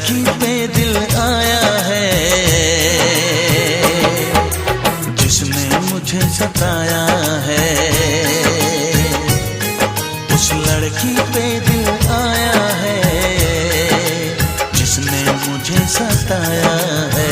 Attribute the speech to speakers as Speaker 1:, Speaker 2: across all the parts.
Speaker 1: लड़की पे दिल आया है जिसने मुझे सताया है। उस लड़की पे दिल आया है जिसने मुझे सताया है।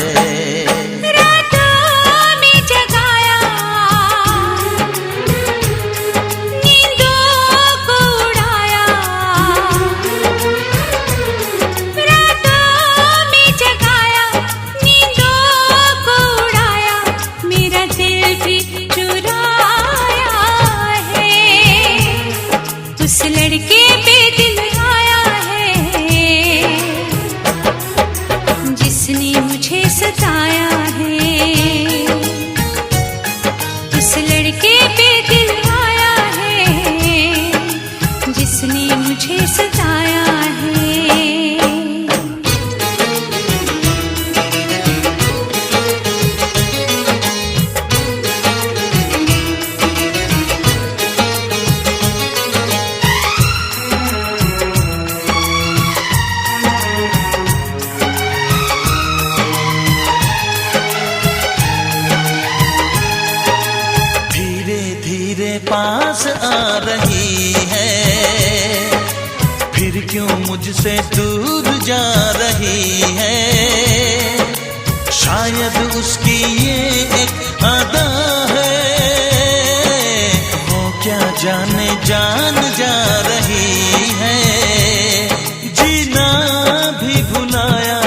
Speaker 2: लड़के पे दिल आया है जिसने मुझे सताया है। उस लड़के पे दिल आया है जिसने मुझे सताया है।
Speaker 1: पास आ रही है फिर क्यों मुझसे दूर जा रही है। शायद उसकी ये एक अदा है वो क्या जाने जान जा रही है। जीना भी भुलाया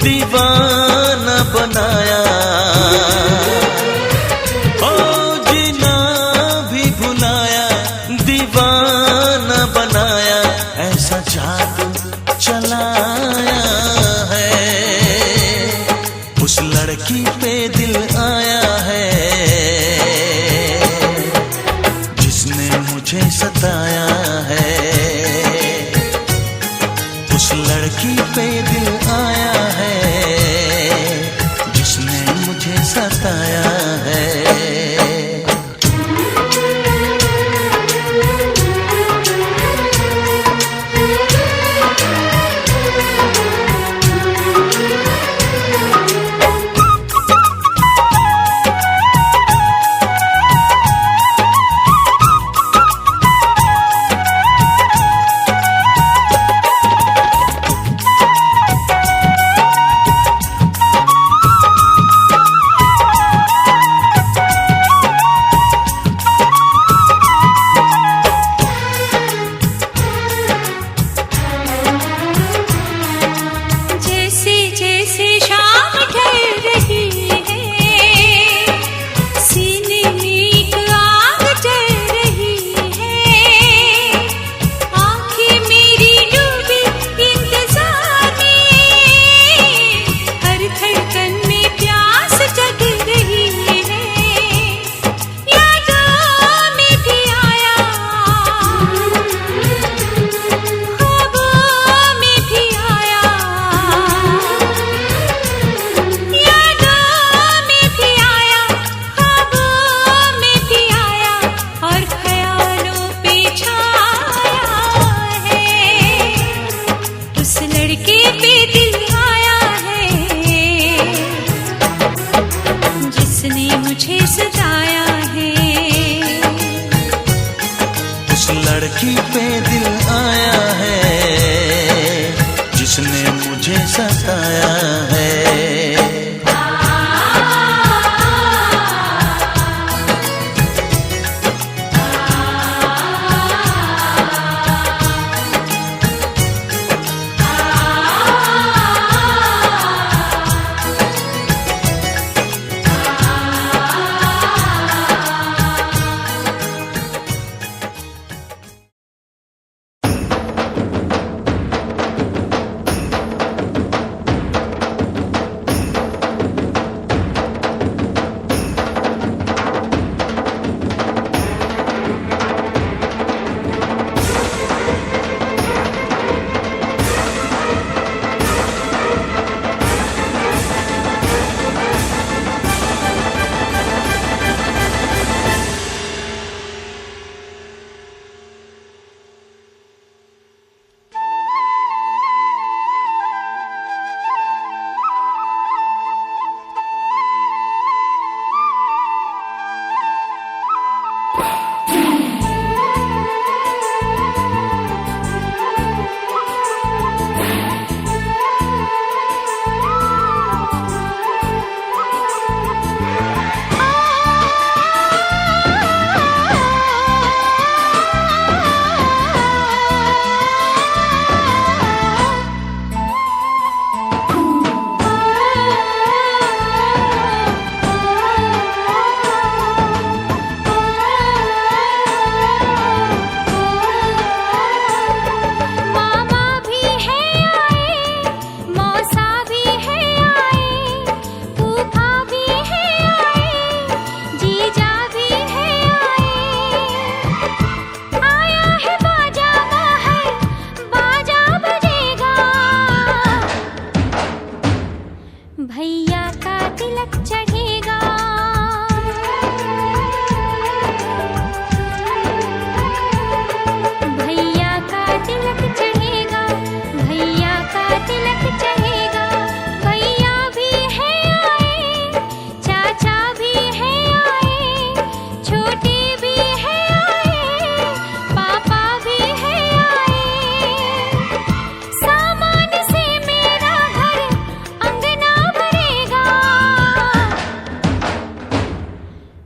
Speaker 1: दीवाना बनाया। ऐसा जादू चलाया है उस लड़की पे दिल आया है जिसने मुझे सताया है। उस लड़की पे दिल आया है जिसने मुझे सताया है। लड़की पे दिल आया है जिसने मुझे सताया है।
Speaker 2: भैया का तिलक चढ़ेगा, भैया का तिलक चढ़ेगा, भैया का तिलक चढ़ेगा। भैया भी है आए, चाचा भी है आए, छोटे भी है आए, पापा भी है आए। सामान से मेरा घर अंगना भरेगा,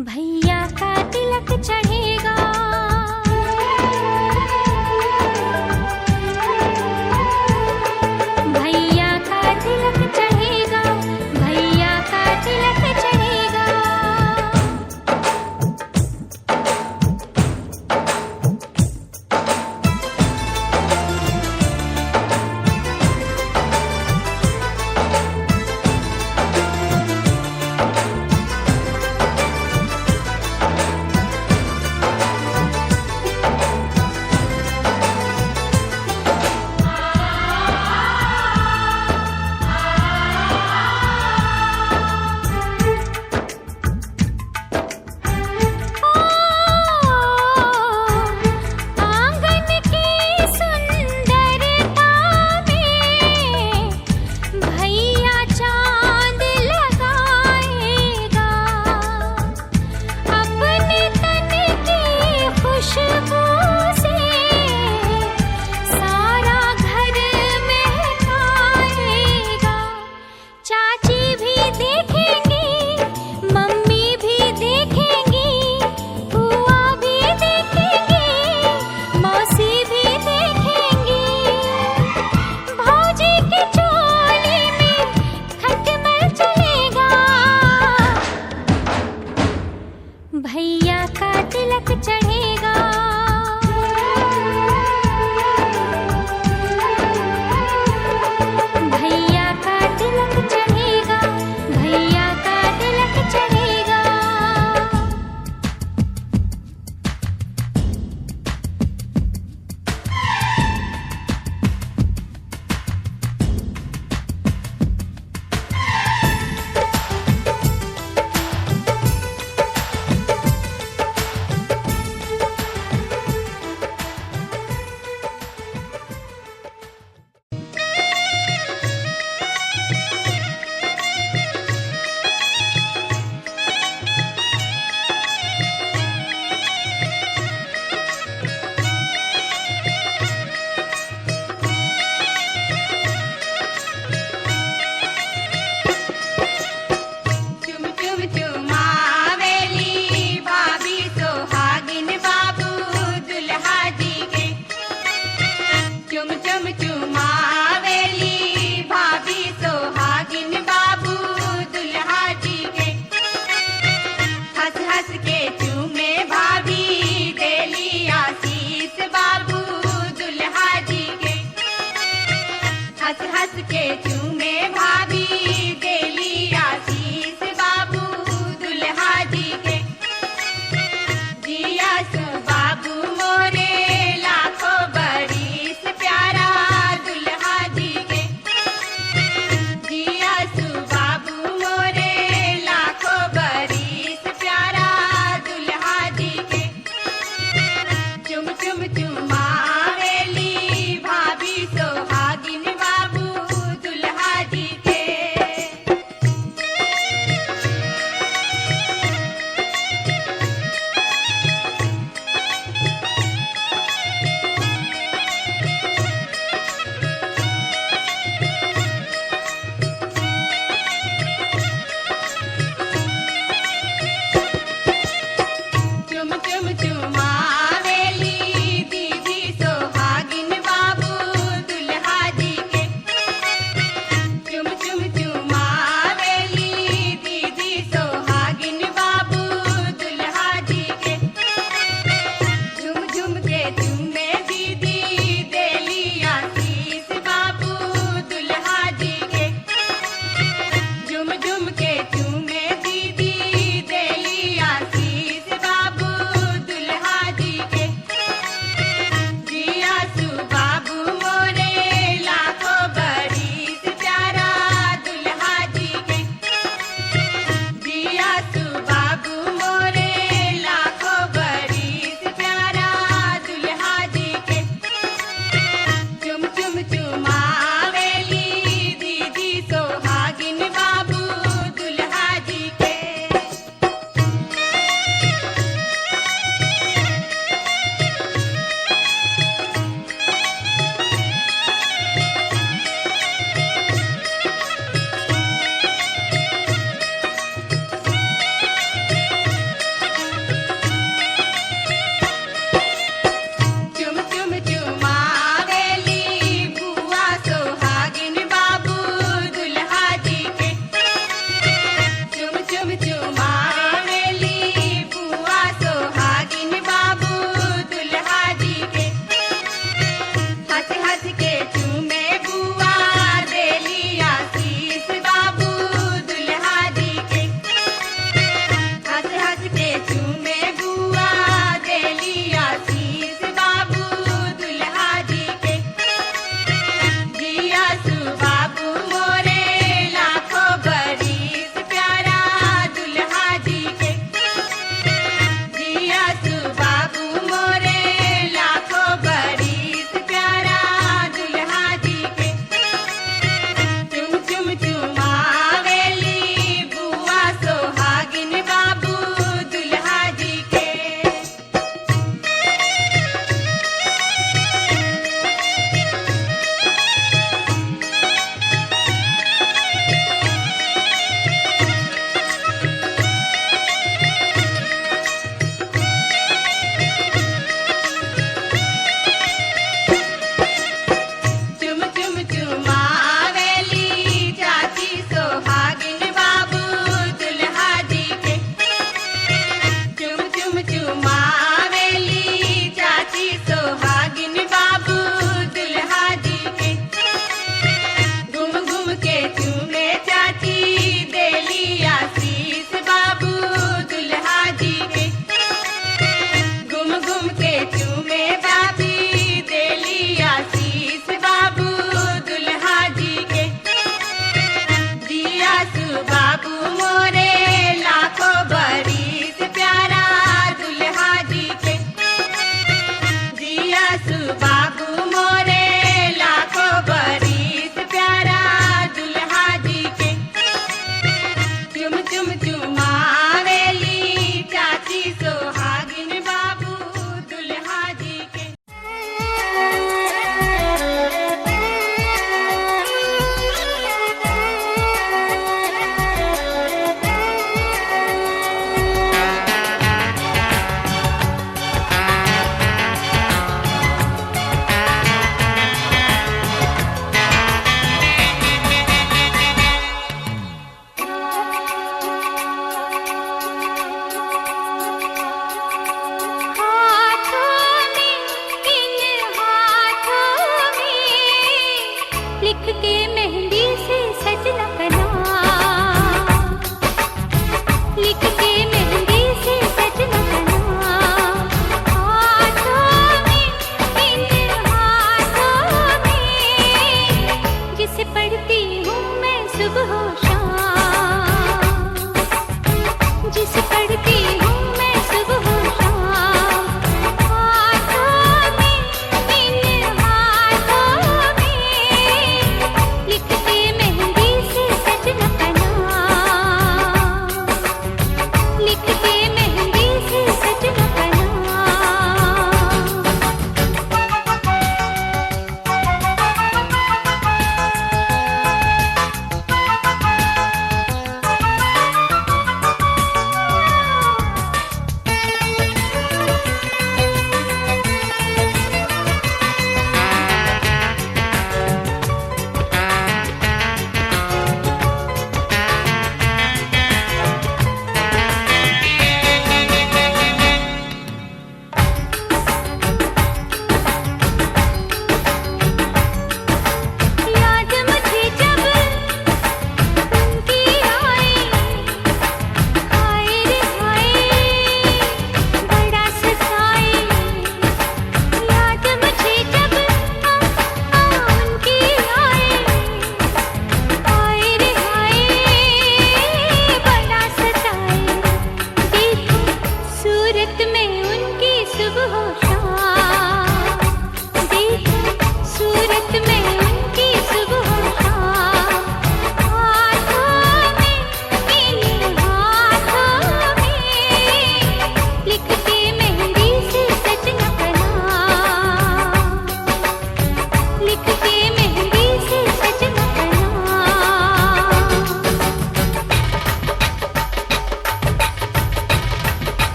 Speaker 2: भैया का तिलक चढ़ेगा। भैया का तिलक चढ़ेगा, भैया का तिलक चढ़ेगा। आंगन की सुंदरता में भैया चांद लगाएगा, अपने तन की खुशबू से सारा घर महकाएगा। चाची भी देखेंगी, मम्मी भी देखेंगी, बुआ भी देखेंगी, मौसी भी देखेंगी। भौजी की चोली में खटमल चलेगा, भैया का तिलक चढ़ेगा। भैया का तिलक चढ़ेगा, भैया का तिलक चढ़ेगा।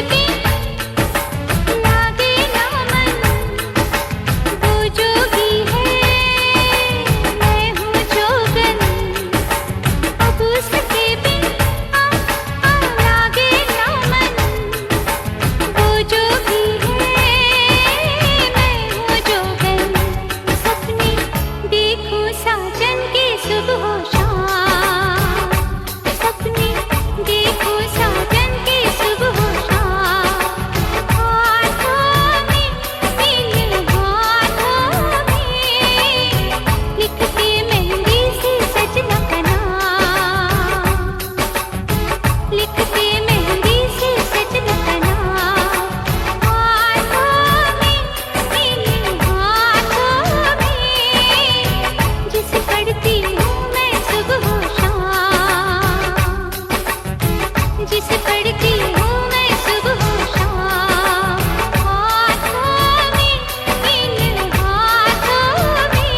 Speaker 2: भी लागे ना मन, वो जोगी है मैं हूँ जोगन। अब उसके भी लागे ना मन, वो जोगी है मैं हूँ जोगन। सपने देखूं साजन के सुबह शाम, सपने देखूं साजन के सुबह शाम। हाथों में इन हाथों में लिखते मेहंदी से सजना का नाम, लिखते मेहंदी से सजना का नाम। हाथों में इन हाथों में जिस पढ़ती हूँ मैं सुबह शाम, जिस पढ़ती हूँ मैं सुबह शाम। हाथों में इन हाथों में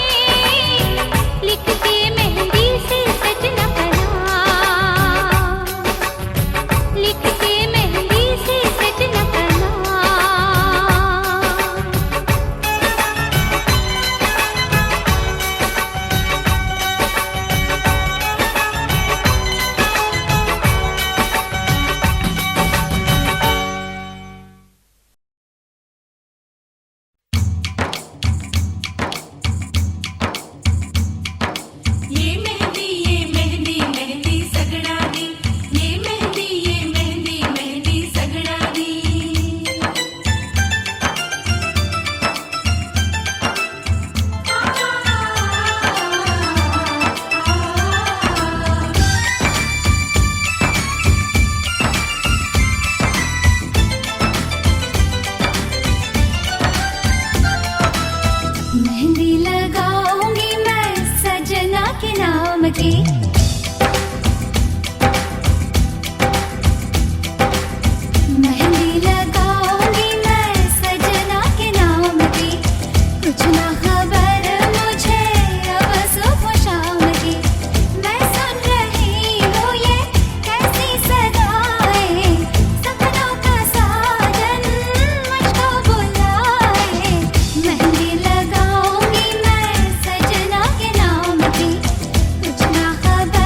Speaker 2: लिखते मेहंदी से सजना का नाम, लिखते मेहंदी से सजना का नाम।
Speaker 3: ये मेहंदी मेहंदी सगड़ा दी, ये मेहंदी सगड़ा दी।
Speaker 2: मेहंदी लगाऊंगी मैं सजना के नाम की, मेहंदी लगाऊंगी मैं सजना के नाम की। कुछ ना खबर मुझे अब सुबह शाम की, मैं सुन रही हूँ ये कैसी सदाएं, सपनों का साजन मुझको बुलाए। मेहंदी लगाऊंगी मैं सजना के नाम की, कुछ ना खबर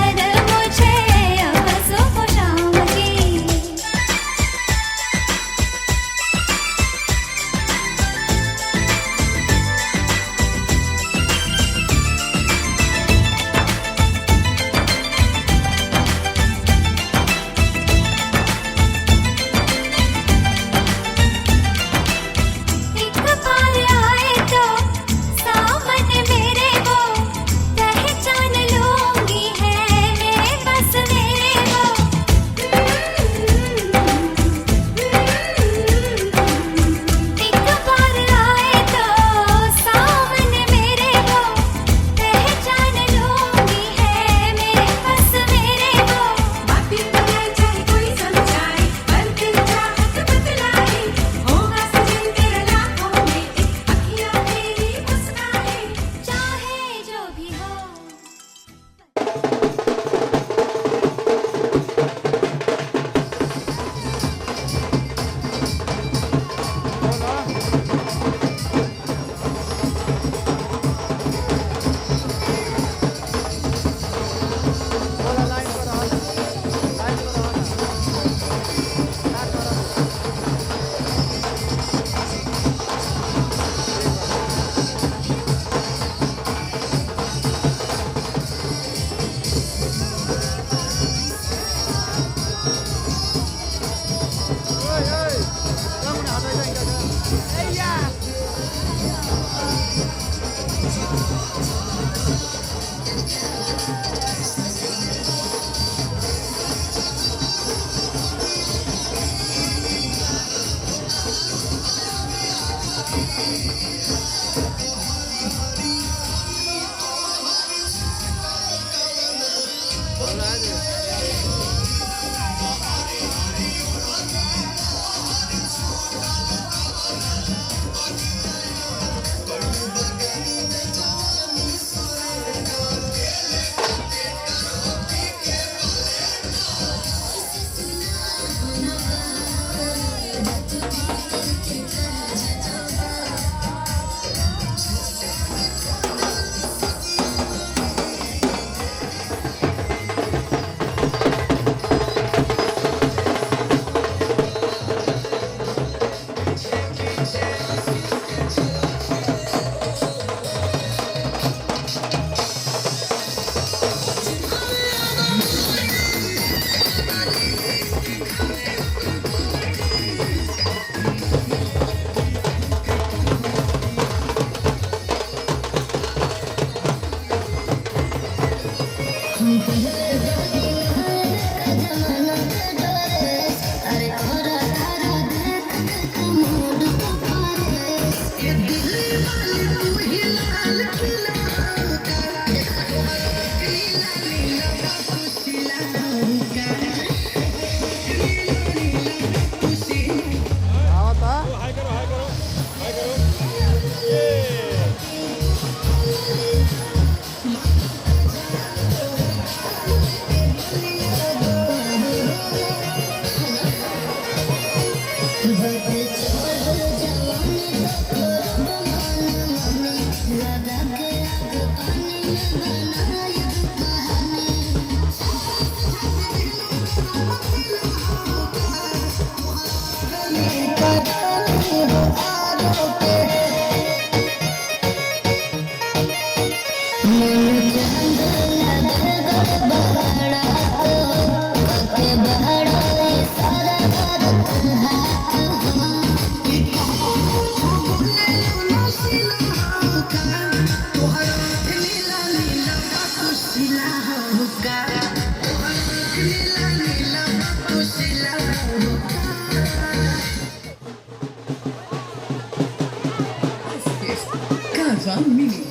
Speaker 4: Casa Mini.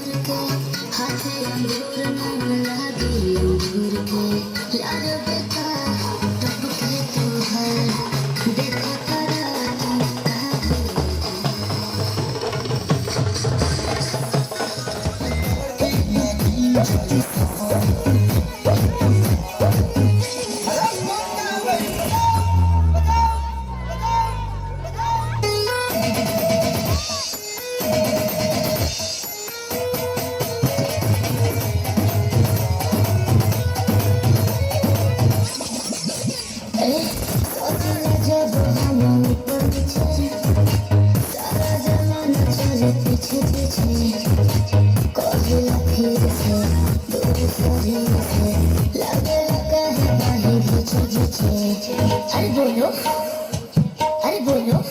Speaker 2: अरे बोलो अरे बोलो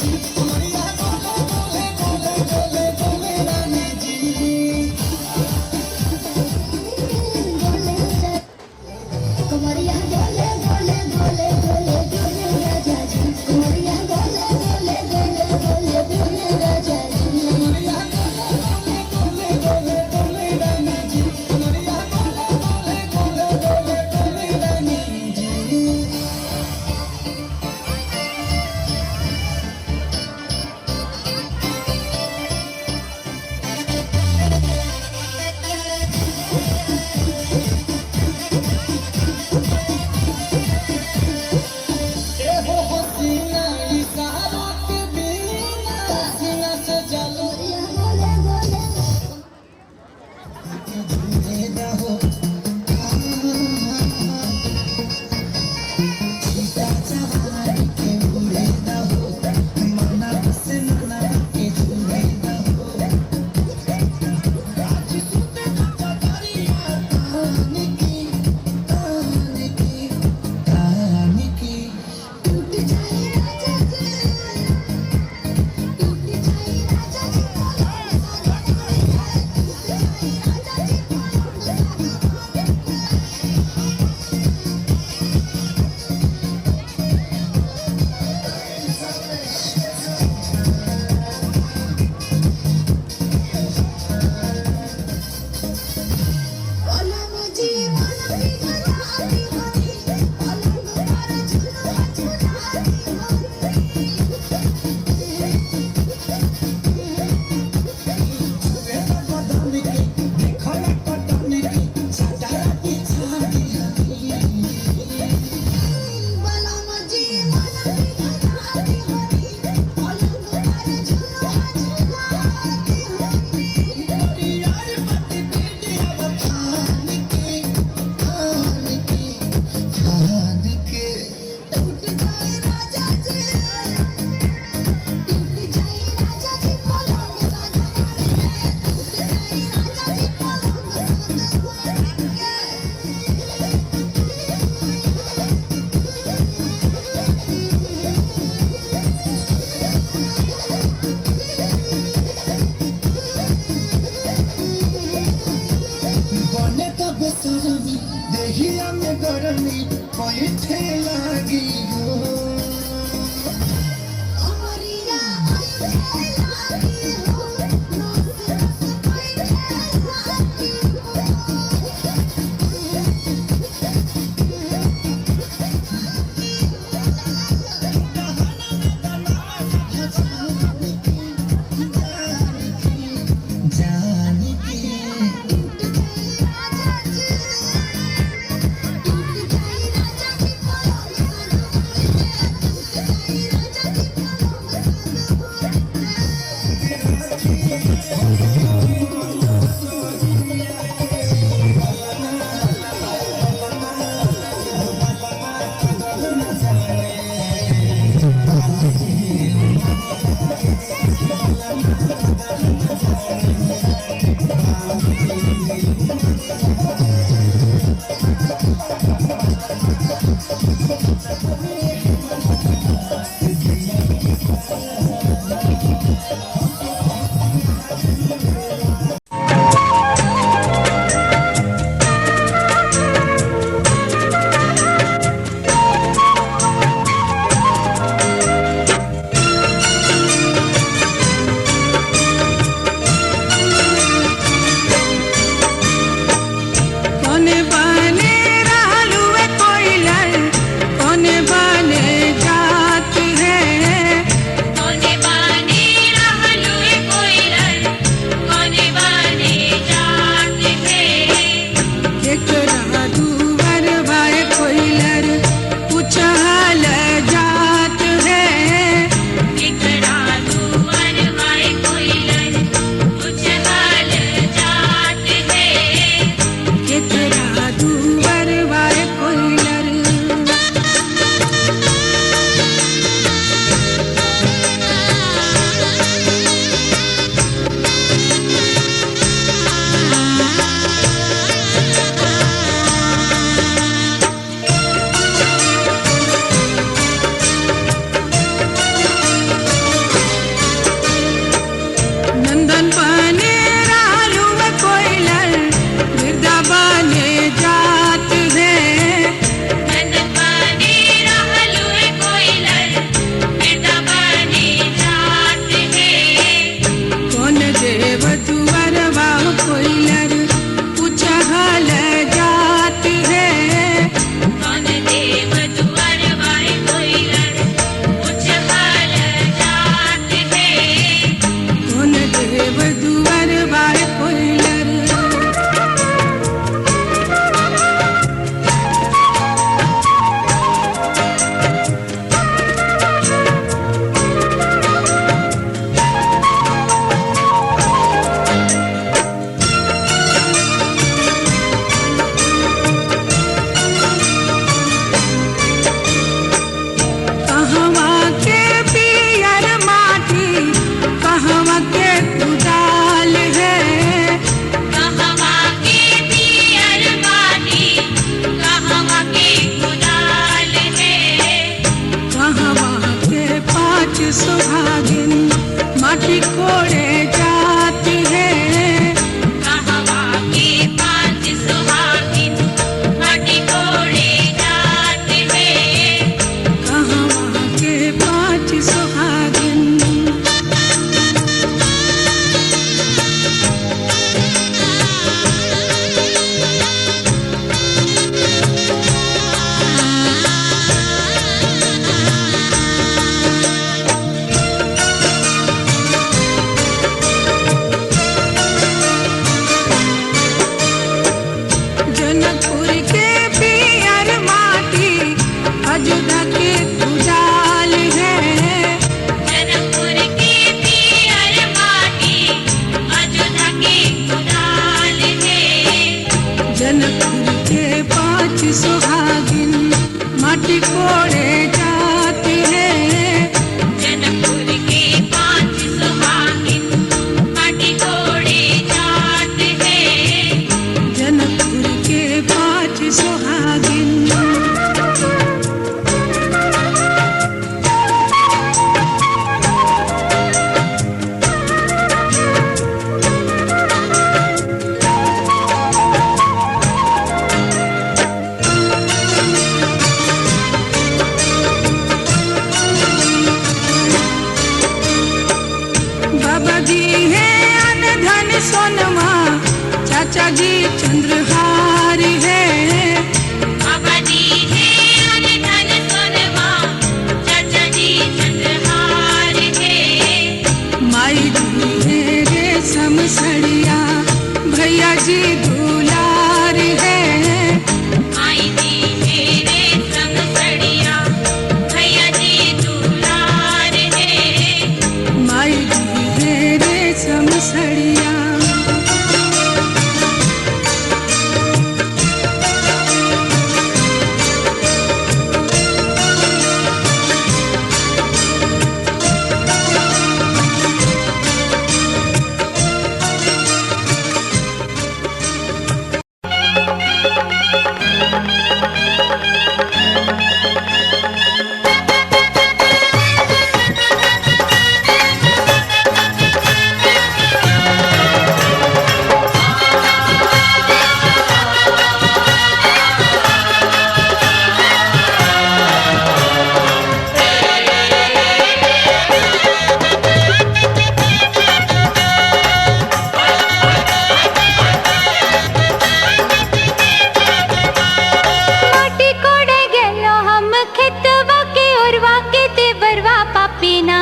Speaker 4: Thank you. उठे लागी हो
Speaker 5: अमरिया उठे लागी हो नस नस बैठे लागी
Speaker 4: जान के
Speaker 5: टूट गई राजा जी टूट गई राजा की पलंग सनम टूट गई राजा की पलंग सनम
Speaker 6: कोने बने रहलुए कोइलर कोने बने जात है
Speaker 3: कोने बाने रहलुए कोइलर कोने बाने जात है
Speaker 6: केकरा दुवर भाई कोइलर पुछल जात है
Speaker 3: केकरा दुवर भाई कोइलर उछल जात है
Speaker 6: केकरा दुवर भाई कोइलर नंदन बने रहलुए कोइलर गिरदा बने जात है
Speaker 3: नंदन बाने रहलुए कोइलर बेटा बाने जात है
Speaker 6: कौन देव दुवर बाहु कोइलर पुछल जात है
Speaker 3: कौन देव दुआर भाई कोइलर उछल जात है
Speaker 6: कौन देव दुवर बाहु कोइलर कहवा के पियर माटी कहवा के कुदाल है
Speaker 3: कहवा के पियर माटी कहवा के कुदाल है
Speaker 6: कहवा के पाँच सुहागिन माटी कोड़े जात है
Speaker 3: कहवा के पांच सुहागिन माटी कोड़े जात है
Speaker 6: कहवा के पाँच सुहागिन
Speaker 5: Thank
Speaker 6: दी है अन धन सोनमा, चाचा जी चंद्रहार है।
Speaker 3: बाबा दी है अन धन सोनमा, चाचा जी चंद्रहार है।
Speaker 6: माई दी है रेशम सड़िया, भैया जी दुलार है।
Speaker 3: आई दी है रेशम सड़िया, भैया जी दुलार है।
Speaker 6: माई दी है रेशम सड़िया।
Speaker 2: माटी कोड़े गेलो हम खेतवा के ओरवा के देवरवा पापीना।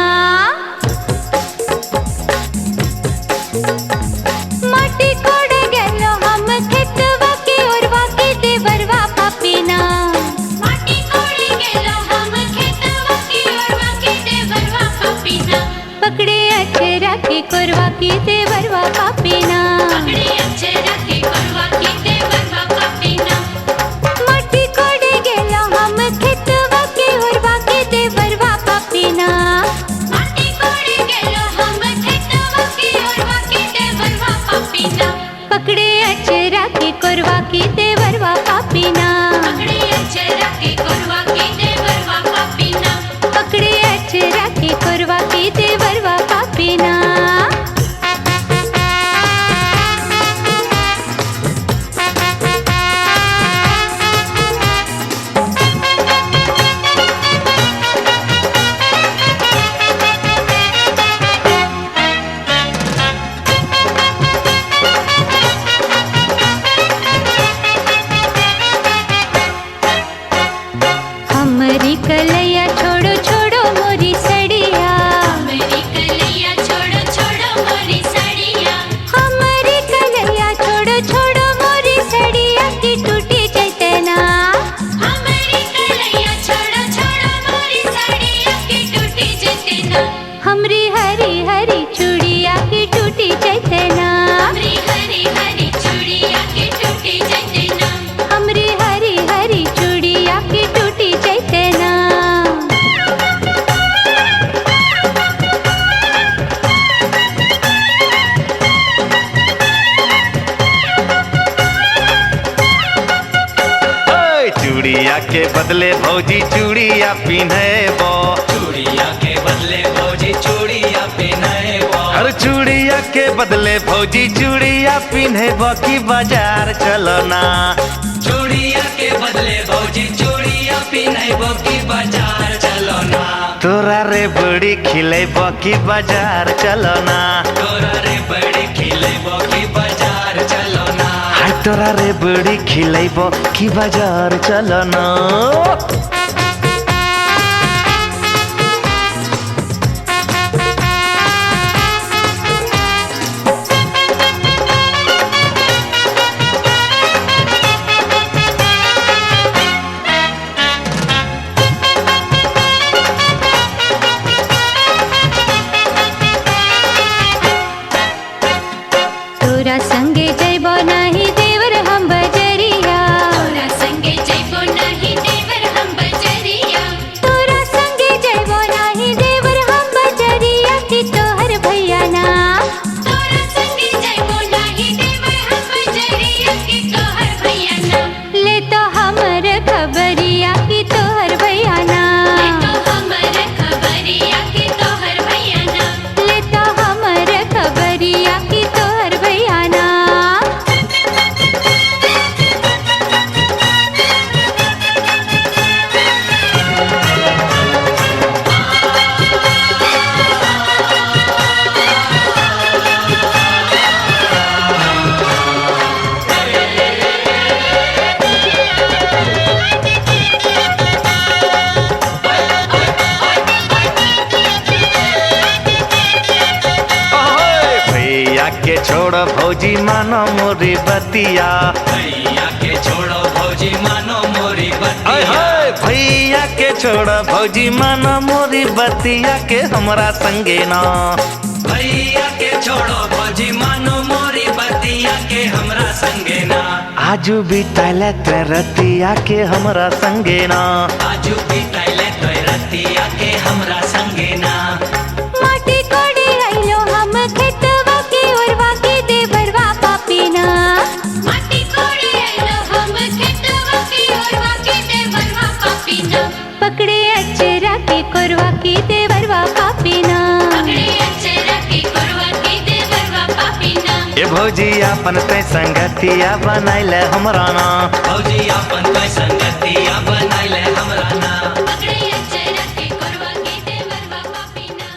Speaker 2: माटी कोड़े गेलो हम खेतवा के ओरवा के देवरवा पापीना।
Speaker 3: माटी कोड़े गेलो हम खेतवा की ओरवा के देवरवा पापीना।
Speaker 2: पकड़े अचरा के कोरवा के देवरवा पापीना।
Speaker 3: पकड़े अक्षरा के कोरवा की देवरवा पापीना।
Speaker 2: माटी कोड़े गेलो हम खेतवा के ओरवा के देवरवा पापीना।
Speaker 3: माटी कोड़े गेलो हम खेतवा की ओरवा के देवरवा पापीना।
Speaker 2: पकड़े अचरा के कोरवा के देवरवा पापीना।
Speaker 3: पकड़े अक्षरा के कोरवा की देवरवा पापीना।
Speaker 2: पकड़े अचरा के कोरवा के देवरवा पापीना। हमरी कलैया छोड़ो छोड़ो मोरी सड़िया।
Speaker 3: मेरी कलैया छोड़ो छोड़ो मोरी साड़िया।
Speaker 2: हमरी कलैया छोड़ो छोड़ो मोरी सड़िया की टूटी चैतना।
Speaker 3: हमारी कलैया छोड़ो छोड़ो मोरी साड़िया की टूटी जतना।
Speaker 2: हमरी हरी हरी चूड़िया की टूटी चैतना।
Speaker 3: हमरी हरी हरी चूड़िया की टूटी जतना।
Speaker 2: हमरी हरी हरी चूड़िया की टूटी चैतना।
Speaker 1: ओए, चूड़िया के बदले भौजी चूड़िया पिन्हेबो।
Speaker 7: चूड़िया के बदले भौजी चूड़िया पिन्हेबो।
Speaker 1: और चूड़िया के बदले भौजी चूड़िया पिन्हेबो की बाजार चलो ना।
Speaker 7: चूड़िया के बदले भौजी चूड़िया पिन्हेबो की बाजार चलो ना।
Speaker 1: तोरा रे बड़ी खिलेबो की बाजार चलो ना।
Speaker 7: तोरा रे बड़ी खिलेबो की बाजार चलो ना।
Speaker 1: हाय तोरा रे बड़ी खिलेबो की बाजार चलो ना।
Speaker 2: तोरा संगे जैबो नहीं देवर हम बजरिया।
Speaker 3: तोरा संगे जइबो नहीं देवर हम
Speaker 1: छोड़ भौजी मानो मोरी बतिया।
Speaker 7: भैया के छोड़ो भौजी मानो मोरी
Speaker 1: आय
Speaker 7: बतिया।
Speaker 1: हाय भैया के छोड़ भौजी मानो मोरी बतिया के हमरा संगे ना।
Speaker 7: भैया के छोड़ो भौजी मानो मोरी बतिया के हमरा संगे ना।
Speaker 1: आजू बिताले ते रतिया के हमरा संगे ना।
Speaker 7: आजू बिताइले तो रतिया के हमरा संगे ना।
Speaker 2: माटी कोड़े आइलो हम खेतवा के ओरवा के देवरवा पापीना।
Speaker 3: माटी कोड़े आइलो हम खेतवा के ओरवा के देवरवा पापीना।
Speaker 2: पकड़े अचरा के कोरवा के देवरवा पापीना।
Speaker 3: पकड़े अचरा के कोरवा के देवरवा पापीना।
Speaker 1: ए भौजी अपन ते संगतिया बनाइले हमरा ना।
Speaker 7: भौजी अपन कोई संगतिया बनाइले हमरा ना।
Speaker 3: पकड़े अचरा के कोरवा के देवरवा पापीना।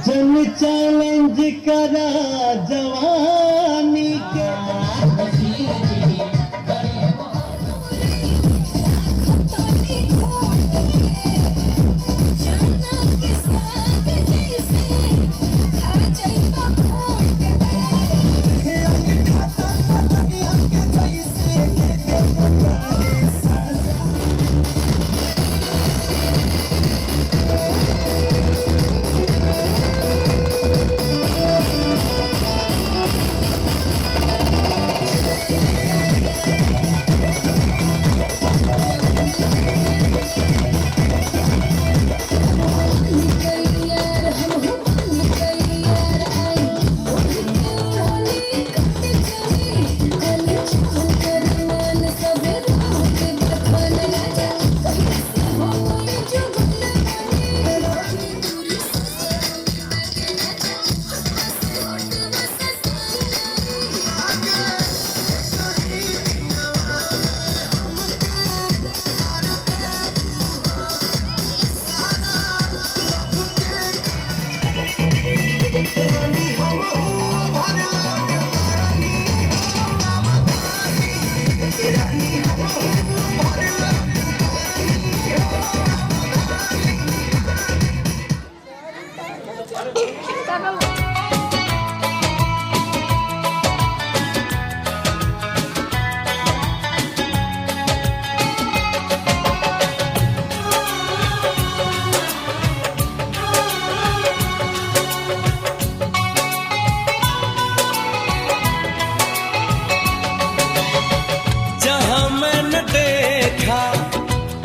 Speaker 4: जन चैलेंज करा जवानी के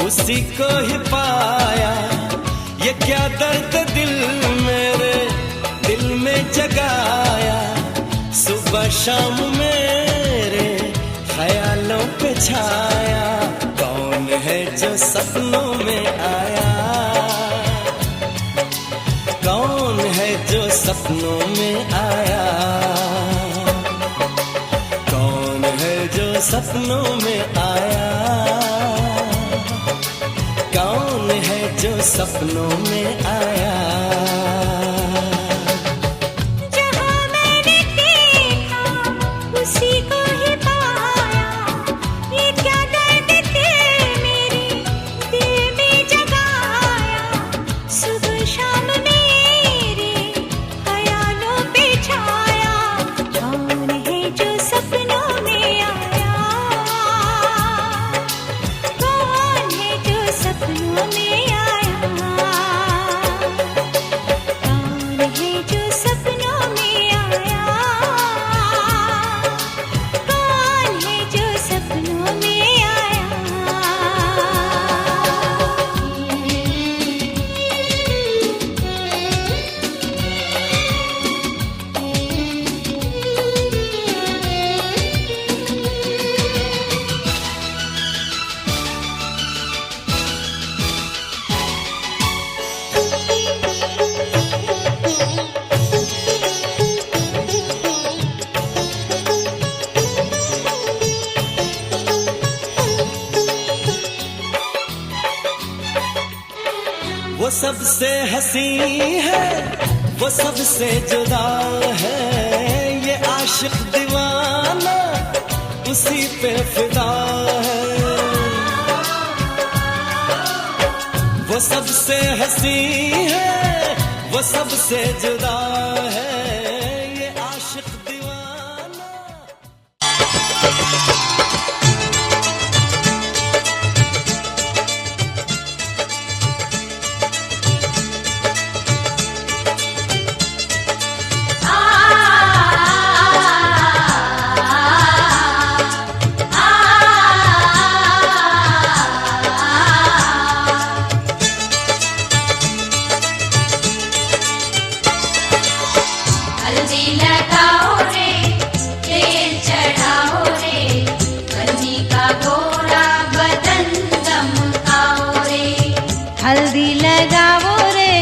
Speaker 1: उसी को ही पाया, ये क्या दर्द दिल मेरे दिल में जगाया। सुबह शाम मेरे ख्यालों पे छाया, कौन है जो सपनों में आया, कौन है जो सपनों में आया, कौन है जो सपनों में आया, कौन है जो सपनों में आया।
Speaker 2: जहाँ मैंने देखा उसी को ही पाया, ये क्या दर्द दिल मेरे दिल में जगाया। सुबह शाम मेरे ख्यालों पे छाया, कौन है जो सपनों में आया, कौन है जो सपनों में आया, कौन है जो सपनों में आया, कौन है जो सपनों में
Speaker 1: वो सबसे हंसी है, वो सबसे जुदा है, ये आशिक दीवाना उसी पे फिदा है। वो सबसे हंसी है, वो सबसे जुदा है, ये आशिक दीवाना।
Speaker 3: हल्दी लगाओ रे, तेल चढ़ाओ रे, बन्नी का गोरा बदन दमकाओ रे।
Speaker 2: हल्दी लगाओ रे,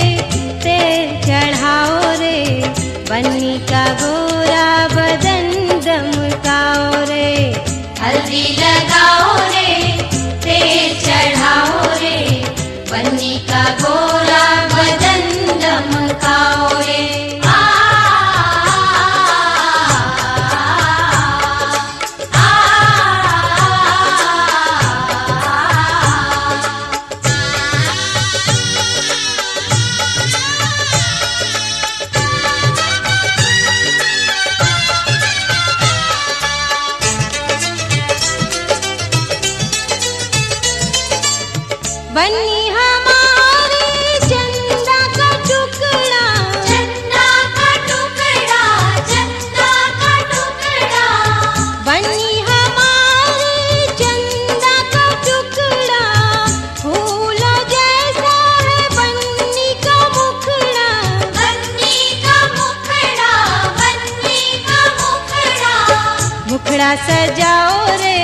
Speaker 2: तेल चढ़ाओ रे, बन्नी का गोरा बदन दमकाओ रे।
Speaker 3: हल्दी लगाओ रे, तेल चढ़ाओ रे, बन्नी का गोरा बदन दमकाओ रे।
Speaker 8: सजाओ रे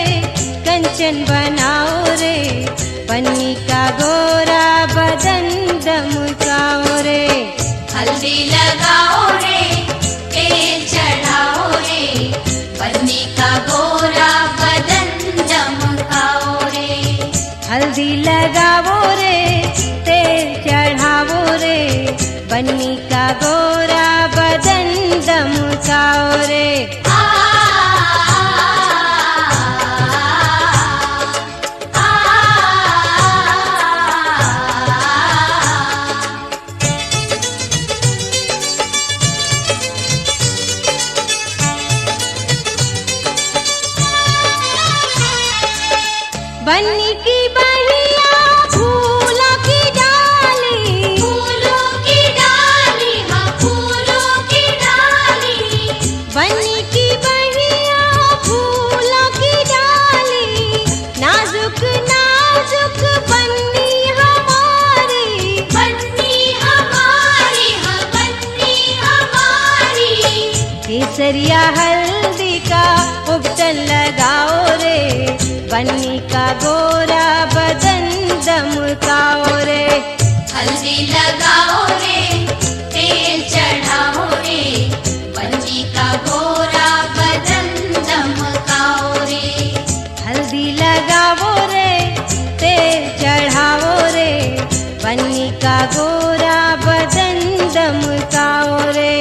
Speaker 8: कंचन बनाओ रे बन्नी का गोरा बदन दमकाओ रे
Speaker 3: हल्दी लगाओ रे तेल चढ़ाओ रे बन्नी का गोरा बदन चमकाओ रे
Speaker 8: हल्दी लगाओ रे तेल चढ़ाओ रे बन्नी का गोरा बदन दमकाओ रे बन्नी की बहिया फूलों की डाली
Speaker 3: फूलों की डाली हाँ फूलों की डाली
Speaker 8: बन्नी की बहिया फूलों की डाली नाजुक नाजुक बन्नी हमारी
Speaker 3: हाँ बन्नी हमारी
Speaker 8: केसरिया हल्दी का उपटन लगाओ रे बन्नी का गोरा बदन दमकाओ रे
Speaker 3: हल्दी लगाओ रे तेल चढ़ाओ रे बन्नी का गोरा बदन दमकाओ रे
Speaker 8: हल्दी लगाओ रे तेल चढ़ाओ रे बन्नी का गोरा बदन दमकाओ रे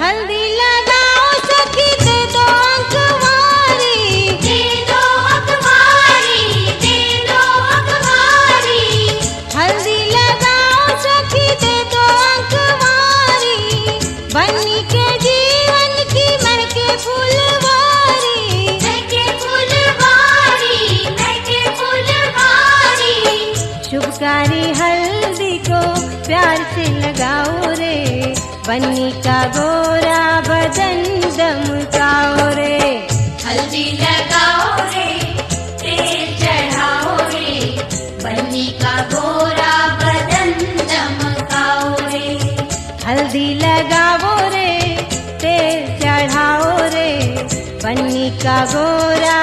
Speaker 8: हल्दी लगाओ सखी दे दो अखबारी
Speaker 3: दे दो अखबारी दे दो अखबारी
Speaker 8: हल्दी लगाओ सखी दे दो अखबारी बन्नी के जीवन की महके फुलवारी
Speaker 3: महके फुलवारी महके फुलवारी
Speaker 8: शुभकारी हल्दी को प्यार से लगाओ रे बन्नी का गोरा बदन दमकाओ रे
Speaker 3: हल्दी लगाओ रे तेल चढ़ाओ रे बन्नी का गोरा बदन चमकाओ रे
Speaker 8: हल्दी लगाओ रे तेल चढ़ाओ रे बन्नी का गोरा